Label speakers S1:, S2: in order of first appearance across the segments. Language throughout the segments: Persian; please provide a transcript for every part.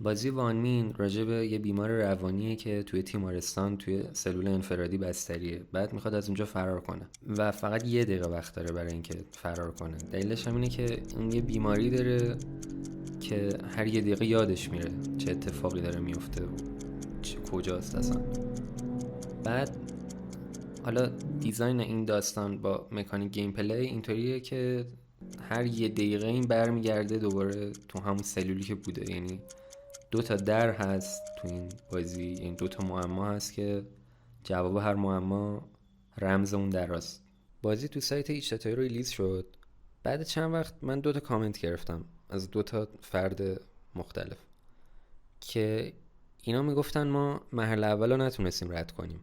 S1: بازی وانمین راجع به یه بیمار روانیه که توی تیمارستان توی سلول انفرادی بستریه، بعد میخواد از اونجا فرار کنه و فقط 1 دقیقه وقت داره برای اینکه فرار کنه. دلیلش هم اینه که اون یه بیماری داره که هر 1 دقیقه یادش میره چه اتفاقی داره میفته و کجاست اصلا. بعد حالا دیزاین این داستان با مکانیک گیم پلی اینطوریه که هر 1 دقیقه این برمیگرده دوباره تو همون سلولی که بوده. یعنی 2 تا در هست تو این بازی، یعنی 2 تا معما هست که جواب هر معما رمز اون در است. بازی تو سایت ایچتای رو ریلیز شد. بعد چند وقت من 2 تا کامنت گرفتم از 2 تا فرد مختلف که اینا میگفتن ما مرحله اول رو نتونستیم رد کنیم،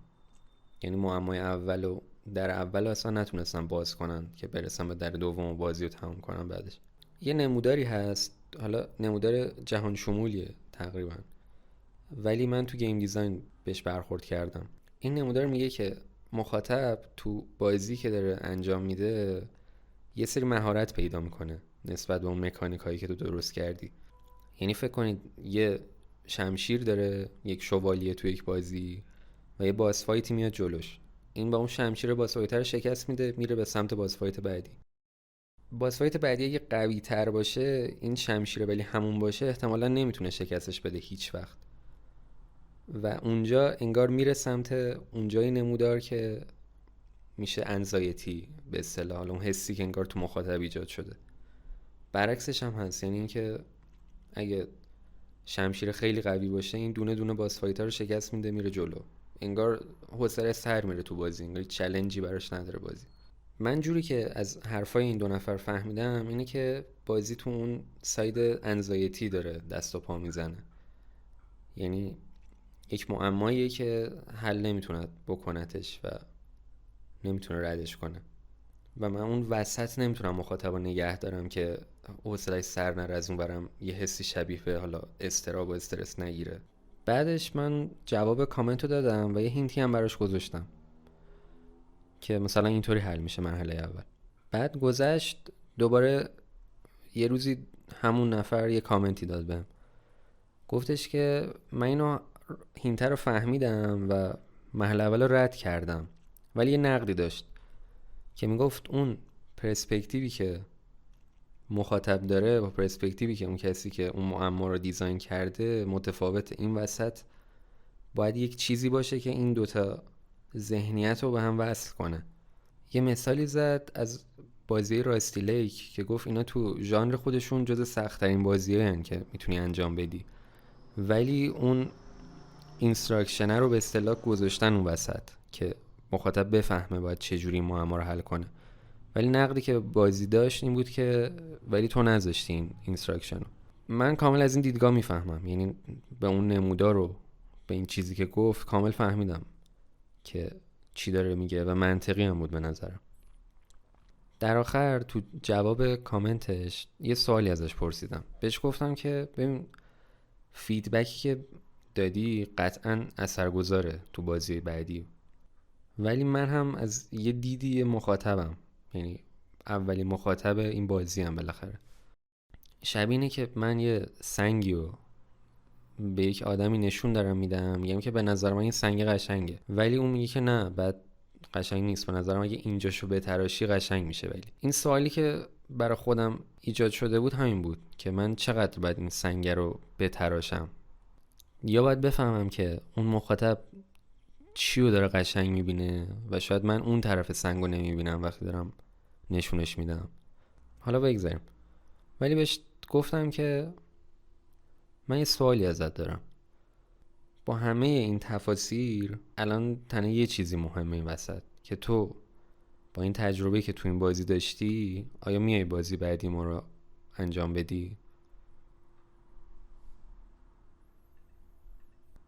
S1: یعنی معمای اول و در اول اصلا نتونستن باز کنن که برسن به در دوم و بازی رو تموم کنن. بعدش یه نموداری هست، حالا نمودار جهان شمولیه تقریبا، ولی من تو گیم دیزاین بهش برخورد کردم. این نمودار میگه که مخاطب تو بازی که داره انجام میده یه سری مهارت پیدا میکنه نسبت به اون مکانیک هایی که تو درست کردی. یعنی فکر کنید یه شمشیر داره یک شوالیه تو یک بازی و یه باس فایتی میاد جلوش، این با اون شمشیر باس فایت رو شکست میده، میره به سمت باس فایت بعدی. باس فایت بعدی اگه قوی تر باشه این شمشیر ولی همون باشه احتمالا نمیتونه شکستش بده هیچ وقت، و اونجا انگار میره سمت اونجای نمودار که میشه انزایتی به اصطلاح، اون حسی که انگار تو مخاطب ایجاد شده. برعکسش هم هست، یعنی اینکه اگه شمشیر خیلی قوی باشه این دونه دونه باس فایتر رو شکست میده میره جلو، انگار حوصله سر میره تو بازی، انگار چالنجی براش نداره بازی. من جوری که از حرفای این 2 نفر فهمیدم اینه که بازی تو اون ساید انزایتی داره دست و پا میزنه، یعنی یک معماییه که حل نمیتونه بکنتش و نمیتونه ردش کنه و من اون وسط نمیتونم مخاطب رو نگه دارم که حوصله‌اش سر نره، از اون برم یه حسی شبیه به حالا اضطراب و استرس نگیره. بعدش من جواب کامنت رو دادم و یه هینتی هم براش گذاشتم که مثلا اینطوری حل میشه مرحله اول. بعد گذشت دوباره یه روزی همون نفر یه کامنتی داد بهم، گفتش که من اینو هینتر رو فهمیدم و مرحله اول رو رد کردم، ولی یه نقدی داشت که میگفت اون پرسپکتیوی که مخاطب داره با پرسپکتیوی که اون کسی که اون معما رو دیزاین کرده متفاوته. این وسط باید یک چیزی باشه که این 2 تا ذهنیت رو به هم وصل کنه. یه مثالی زد از بازی راستی لیک که گفت اینا تو ژانر خودشون جز سخت‌ترین بازی‌هاین که میتونی انجام بدی، ولی اون اینستراکشن رو به اصطلاح گذاشتن اون وسط که مخاطب بفهمه باید چجوری معما رو حل کنه. ولی نقدی که بازی داشت این بود که ولی تو نذاشتی این اینستراکشن رو. من کامل از این دیدگاه میفهمم، یعنی به اون نمودار رو به این چیزی که گفت کامل فهمیدم که چی داره میگه و منطقی هم بود به نظرم. در آخر تو جواب کامنتش یه سوالی ازش پرسیدم، بهش گفتم که ببین فیدبکی که دادی قطعا اثرگذاره تو بازی بعدی، ولی من هم از یه دیدی مخاطبم، یعنی اولی مخاطب این بازی هم بالاخره. شبیه اینه که من یه سنگی رو به یک آدمی نشون دارم میدم، میگم که به نظر من این سنگ قشنگه، ولی اون میگه که نه بعد قشنگ نیست، به نظر من اگه اینجاشو بتراشی قشنگ میشه. ولی این سوالی که برای خودم ایجاد شده بود همین بود که من چقدر باید این سنگ رو بتراشم، یا باید بفهمم که اون مخاطب چی رو داره قشنگ میبینه و شاید من اون طرف سنگ رو نمیبینم وقتی دارم نشونش میدم. حالا بگذاریم، ولی بهش گفتم که من یه سوالی ازت دارم، با همه این تفاسیر الان تنها یه چیزی مهمه این وسط، که تو با این تجربه که تو این بازی داشتی آیا میای بازی بعدی ما رو انجام بدی؟